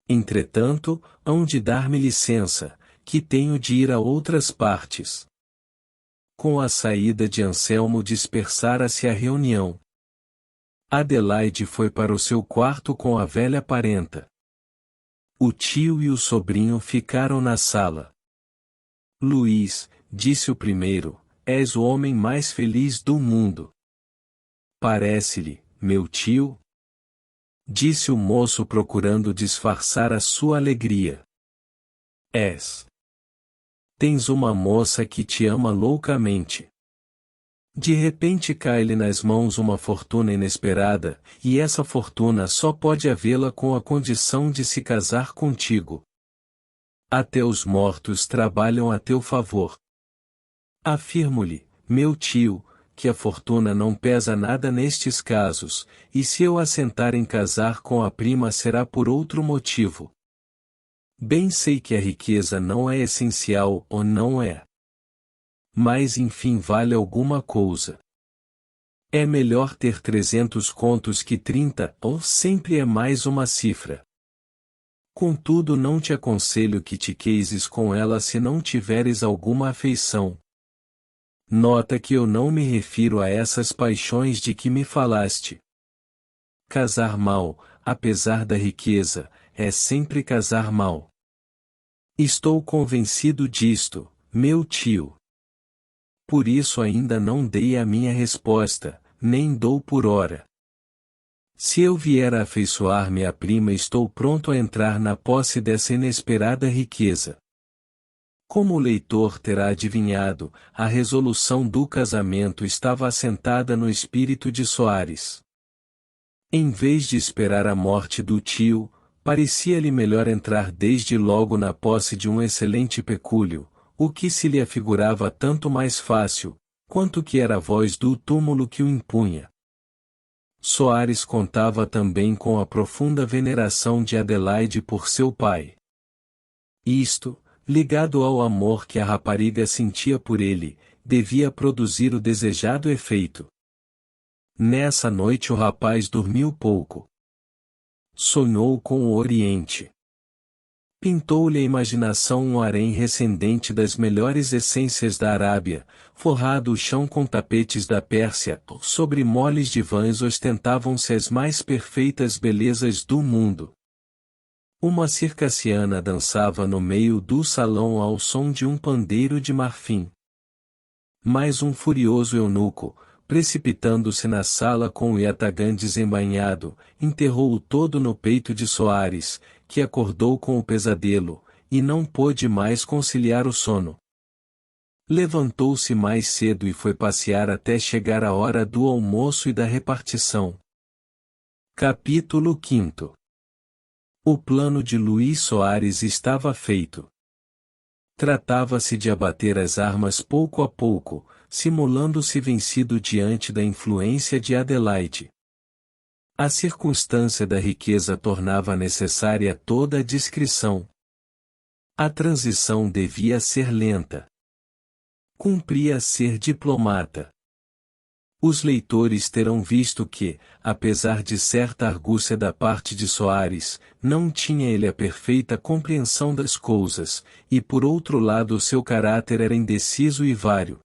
Entretanto, hão de dar-me licença, que tenho de ir a outras partes. Com a saída de Anselmo dispersara-se a reunião. Adelaide foi para o seu quarto com a velha parenta. O tio e o sobrinho ficaram na sala. Luís, disse o primeiro, és o homem mais feliz do mundo. Parece-lhe, meu tio? Disse o moço procurando disfarçar a sua alegria. És. Tens uma moça que te ama loucamente. De repente cai-lhe nas mãos uma fortuna inesperada, e essa fortuna só pode havê-la com a condição de se casar contigo. Até os mortos trabalham a teu favor. Afirmo-lhe, meu tio, que a fortuna não pesa nada nestes casos, e se eu assentar em casar com a prima será por outro motivo. Bem sei que a riqueza não é essencial ou não é. Mas enfim vale alguma coisa. É melhor ter 300 contos que 30, ou sempre é mais uma cifra. Contudo não te aconselho que te cases com ela se não tiveres alguma afeição. Nota que eu não me refiro a essas paixões de que me falaste. Casar mal, apesar da riqueza, é sempre casar mal. Estou convencido disto, meu tio. Por isso ainda não dei a minha resposta, nem dou por ora. Se eu vier a afeiçoar-me à prima, estou pronto a entrar na posse dessa inesperada riqueza. Como o leitor terá adivinhado, a resolução do casamento estava assentada no espírito de Soares. Em vez de esperar a morte do tio, parecia-lhe melhor entrar desde logo na posse de um excelente pecúlio, o que se lhe afigurava tanto mais fácil, quanto que era a voz do túmulo que o impunha. Soares contava também com a profunda veneração de Adelaide por seu pai. Isto, ligado ao amor que a rapariga sentia por ele, devia produzir o desejado efeito. Nessa noite o rapaz dormiu pouco. Sonhou com o Oriente. Pintou-lhe a imaginação um harém recendente das melhores essências da Arábia, forrado o chão com tapetes da Pérsia, sobre moles divãs ostentavam-se as mais perfeitas belezas do mundo. Uma circassiana dançava no meio do salão ao som de um pandeiro de marfim. Mais um furioso eunuco, precipitando-se na sala com o iatagã desembainhado, enterrou-o todo no peito de Soares, que acordou com o pesadelo, e não pôde mais conciliar o sono. Levantou-se mais cedo e foi passear até chegar a hora do almoço e da repartição. Capítulo 5. O plano de Luís Soares estava feito. Tratava-se de abater as armas pouco a pouco, simulando-se vencido diante da influência de Adelaide. A circunstância da riqueza tornava necessária toda a discrição. A transição devia ser lenta. Cumpria ser diplomata. Os leitores terão visto que, apesar de certa argúcia da parte de Soares, não tinha ele a perfeita compreensão das coisas, e por outro lado o seu caráter era indeciso e vário.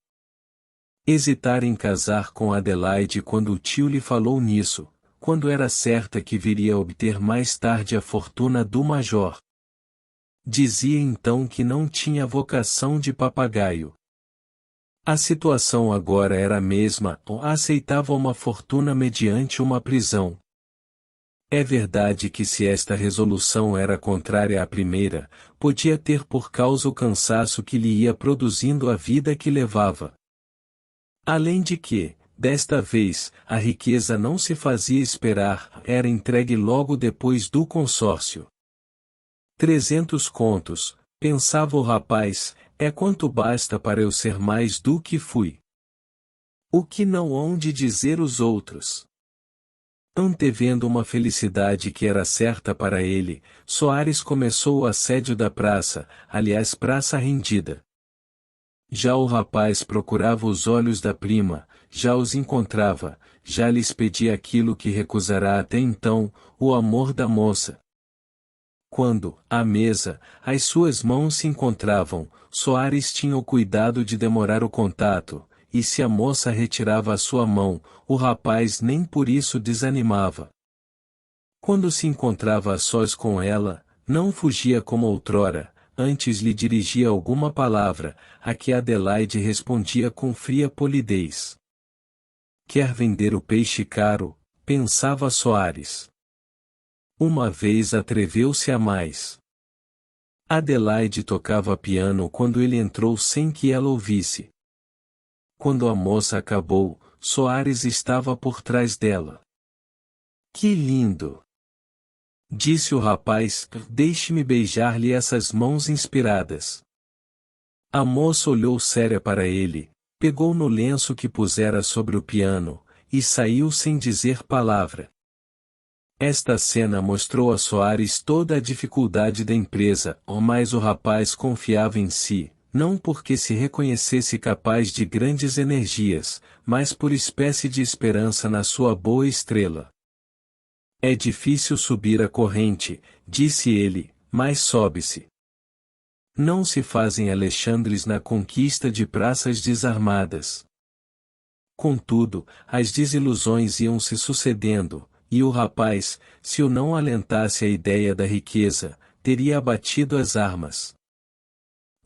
Hesitar em casar com Adelaide quando o tio lhe falou nisso, quando era certa que viria a obter mais tarde a fortuna do major. Dizia então que não tinha vocação de papagaio. A situação agora era a mesma, aceitava uma fortuna mediante uma prisão. É verdade que se esta resolução era contrária à primeira, podia ter por causa o cansaço que lhe ia produzindo a vida que levava. Além de que, desta vez, a riqueza não se fazia esperar, era entregue logo depois do consórcio. 300 contos, pensava o rapaz, é quanto basta para eu ser mais do que fui. O que não hão de dizer os outros? Antevendo uma felicidade que era certa para ele, Soares começou o assédio da praça, aliás praça rendida. Já o rapaz procurava os olhos da prima, já os encontrava, já lhes pedia aquilo que recusara até então, o amor da moça. Quando, à mesa, as suas mãos se encontravam, Soares tinha o cuidado de demorar o contato, e se a moça retirava a sua mão, o rapaz nem por isso desanimava. Quando se encontrava a sós com ela, não fugia como outrora, antes lhe dirigia alguma palavra, a que Adelaide respondia com fria polidez. Quer vender o peixe caro, pensava Soares. Uma vez atreveu-se a mais. Adelaide tocava piano quando ele entrou sem que ela ouvisse. Quando a moça acabou, Soares estava por trás dela. Que lindo! Disse o rapaz, deixe-me beijar-lhe essas mãos inspiradas. A moça olhou séria para ele, pegou no lenço que pusera sobre o piano, e saiu sem dizer palavra. Esta cena mostrou a Soares toda a dificuldade da empresa, mas o rapaz confiava em si, não porque se reconhecesse capaz de grandes energias, mas por espécie de esperança na sua boa estrela. É difícil subir a corrente, disse ele, mas sobe-se. Não se fazem Alexandres na conquista de praças desarmadas. Contudo, as desilusões iam se sucedendo, e o rapaz, se o não alentasse a ideia da riqueza, teria abatido as armas.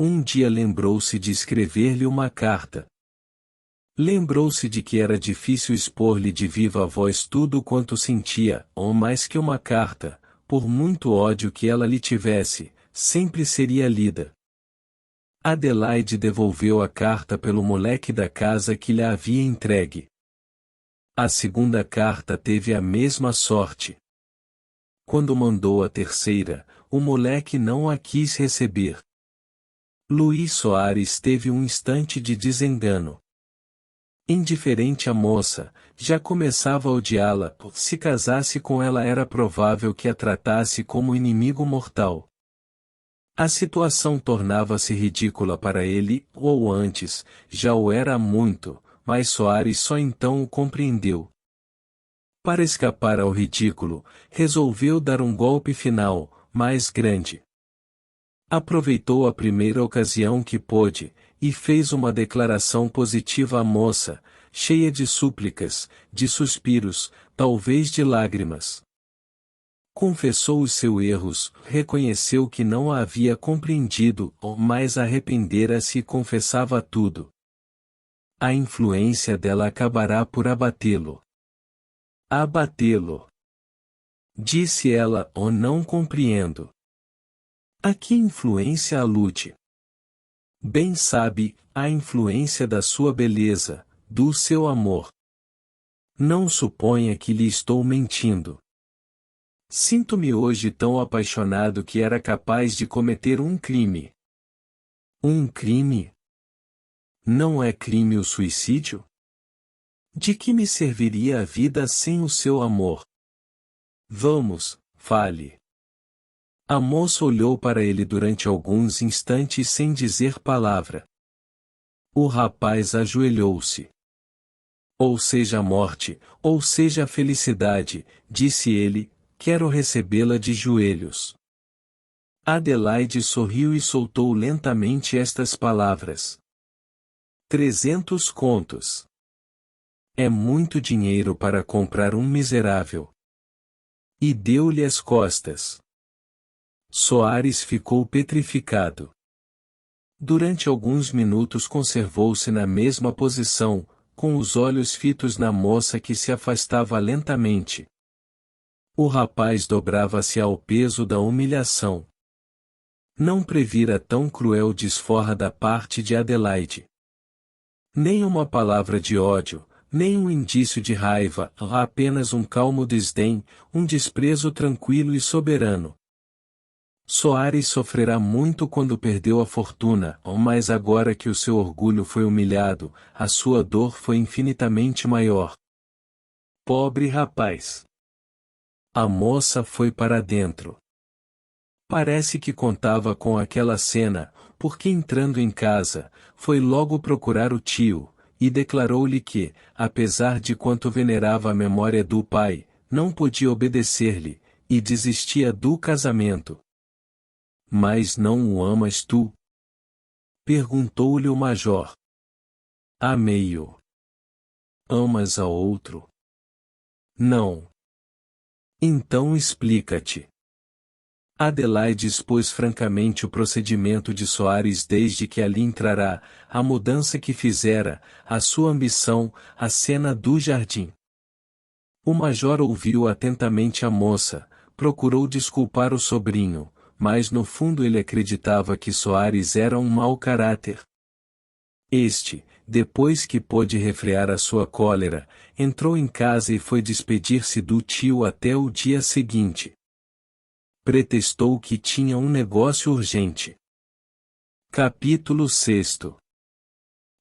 Um dia lembrou-se de escrever-lhe uma carta. Lembrou-se de que era difícil expor-lhe de viva voz tudo quanto sentia, ou mais que uma carta, por muito ódio que ela lhe tivesse, sempre seria lida. Adelaide devolveu a carta pelo moleque da casa que lhe havia entregue. A segunda carta teve a mesma sorte. Quando mandou a terceira, o moleque não a quis receber. Luís Soares teve um instante de desengano. Indiferente à moça, já começava a odiá-la, se casasse com ela era provável que a tratasse como inimigo mortal. A situação tornava-se ridícula para ele, ou antes, já o era há muito, mas Soares só então o compreendeu. Para escapar ao ridículo, resolveu dar um golpe final, mais grande. Aproveitou a primeira ocasião que pôde, e fez uma declaração positiva à moça, cheia de súplicas, de suspiros, talvez de lágrimas. Confessou os seus erros, reconheceu que não a havia compreendido, mas arrependera-se e confessava tudo. A influência dela acabará por abatê-lo. Abatê-lo. Disse ela, não compreendo. A que influência alude? Bem sabe, a influência da sua beleza, do seu amor. Não suponha que lhe estou mentindo. Sinto-me hoje tão apaixonado que era capaz de cometer um crime. Um crime? Não é crime o suicídio? De que me serviria a vida sem o seu amor? Vamos, fale. A moça olhou para ele durante alguns instantes sem dizer palavra. O rapaz ajoelhou-se. Ou seja a morte, ou seja a felicidade, disse ele, quero recebê-la de joelhos. Adelaide sorriu e soltou lentamente estas palavras. 300 contos. É muito dinheiro para comprar um miserável. E deu-lhe as costas. Soares ficou petrificado. Durante alguns minutos conservou-se na mesma posição, com os olhos fitos na moça que se afastava lentamente. O rapaz dobrava-se ao peso da humilhação. Não previra tão cruel desforra da parte de Adelaide. Nem uma palavra de ódio, nem um indício de raiva, apenas um calmo desdém, um desprezo tranquilo e soberano. Soares sofrerá muito quando perdeu a fortuna, mas agora que o seu orgulho foi humilhado, a sua dor foi infinitamente maior. Pobre rapaz! A moça foi para dentro. Parece que contava com aquela cena, porque entrando em casa, foi logo procurar o tio, e declarou-lhe que, apesar de quanto venerava a memória do pai, não podia obedecer-lhe, e desistia do casamento. Mas não o amas tu? Perguntou-lhe o major. Amei-o. Amas a outro? Não. Então explica-te. Adelaide expôs francamente o procedimento de Soares desde que ali entrara, a mudança que fizera, a sua ambição, a cena do jardim. O major ouviu atentamente a moça, procurou desculpar o sobrinho, mas no fundo ele acreditava que Soares era um mau caráter. Este, depois que pôde refrear a sua cólera, entrou em casa e foi despedir-se do tio até o dia seguinte. Pretextou que tinha um negócio urgente. Capítulo 6.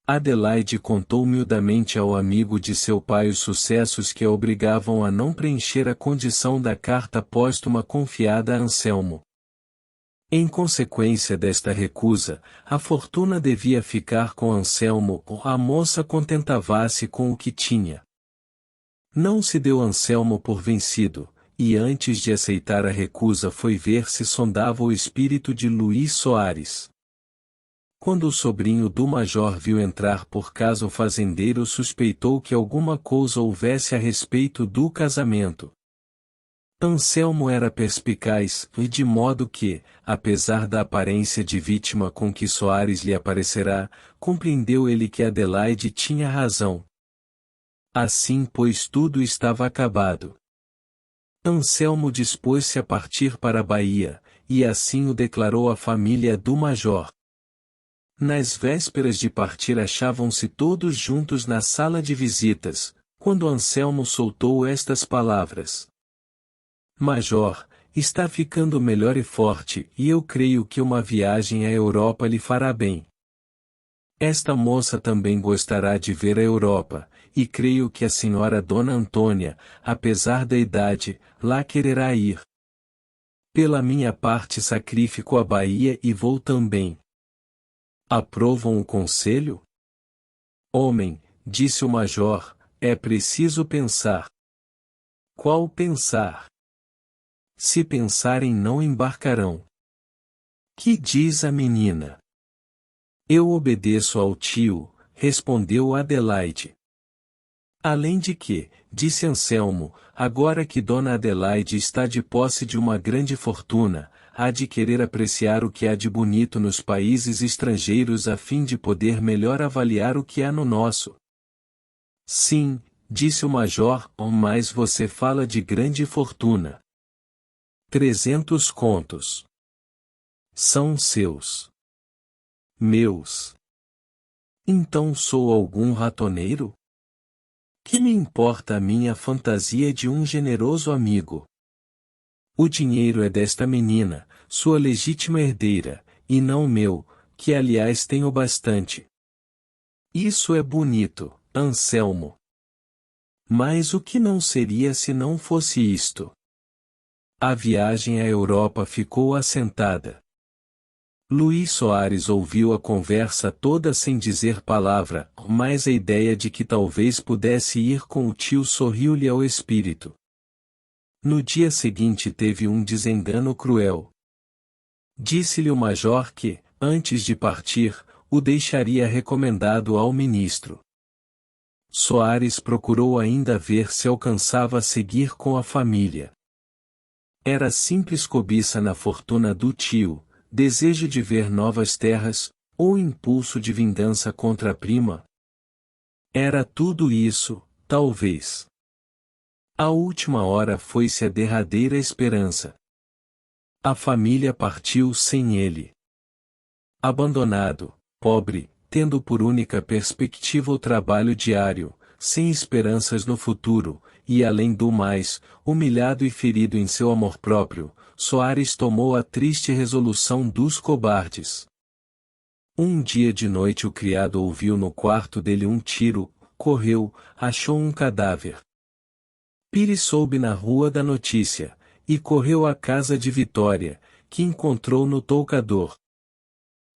Adelaide contou humildemente ao amigo de seu pai os sucessos que a obrigavam a não preencher a condição da carta póstuma confiada a Anselmo. Em consequência desta recusa, a fortuna devia ficar com Anselmo, a moça contentava-se com o que tinha. Não se deu Anselmo por vencido, e antes de aceitar a recusa foi ver se sondava o espírito de Luís Soares. Quando o sobrinho do major viu entrar por casa o fazendeiro suspeitou que alguma coisa houvesse a respeito do casamento. Anselmo era perspicaz, e de modo que, apesar da aparência de vítima com que Soares lhe aparecerá, compreendeu ele que Adelaide tinha razão. Assim pois tudo estava acabado. Anselmo dispôs-se a partir para a Bahia, e assim o declarou à família do major. Nas vésperas de partir achavam-se todos juntos na sala de visitas, quando Anselmo soltou estas palavras. Major, está ficando melhor e forte, e eu creio que uma viagem à Europa lhe fará bem. Esta moça também gostará de ver a Europa, e creio que a senhora Dona Antônia, apesar da idade, lá quererá ir. Pela minha parte sacrifico a Bahia e vou também. Aprovam o conselho? Homem, disse o major, é preciso pensar. Qual pensar? Se pensarem não embarcarão. Que diz a menina? Eu obedeço ao tio, respondeu Adelaide. Além de que, disse Anselmo, agora que Dona Adelaide está de posse de uma grande fortuna, há de querer apreciar o que há de bonito nos países estrangeiros a fim de poder melhor avaliar o que há no nosso. Sim, disse o major, mas você fala de grande fortuna. 300 contos. São seus. Meus. Então sou algum ratoneiro? Que me importa a minha fantasia de um generoso amigo? O dinheiro é desta menina, sua legítima herdeira, e não meu, que aliás tenho bastante. Isso é bonito, Anselmo. Mas o que não seria se não fosse isto? A viagem à Europa ficou assentada. Luís Soares ouviu a conversa toda sem dizer palavra, mas a ideia de que talvez pudesse ir com o tio sorriu-lhe ao espírito. No dia seguinte teve um desengano cruel. Disse-lhe o major que, antes de partir, o deixaria recomendado ao ministro. Soares procurou ainda ver se alcançava seguir com a família. Era simples cobiça na fortuna do tio, desejo de ver novas terras, ou impulso de vingança contra a prima? Era tudo isso, talvez. A última hora foi-se a derradeira esperança. A família partiu sem ele. Abandonado, pobre, tendo por única perspectiva o trabalho diário, sem esperanças no futuro, e além do mais, humilhado e ferido em seu amor próprio, Soares tomou a triste resolução dos cobardes. Um dia de noite o criado ouviu no quarto dele um tiro, correu, achou um cadáver. Pires soube na rua da notícia, e correu à casa de Vitória, que encontrou no toucador.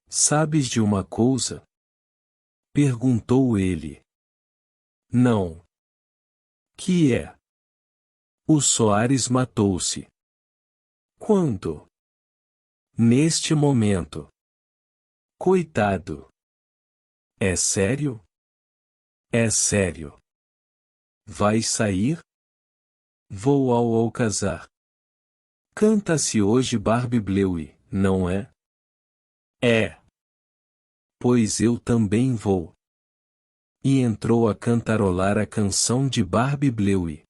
Sabes de uma coisa? Perguntou ele. Não. Que é? O Soares matou-se. Quando? neste momento. Coitado. É sério? É sério. Vai sair? Vou ao casar. Canta-se hoje Barbie Bleuy, não é? É. Pois eu também vou. E entrou a cantarolar a canção de Barbie Bleuy.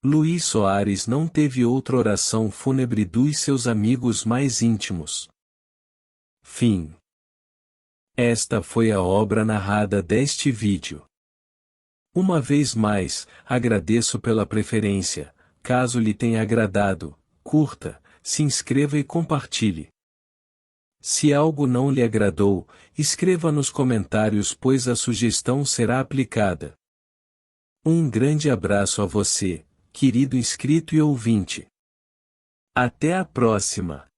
Luís Soares não teve outra oração fúnebre dos seus amigos mais íntimos. Fim. Esta foi a obra narrada deste vídeo. Uma vez mais, agradeço pela preferência. Caso lhe tenha agradado, curta, se inscreva e compartilhe. Se algo não lhe agradou, escreva nos comentários, pois a sugestão será aplicada. Um grande abraço a você, querido inscrito e ouvinte. Até a próxima!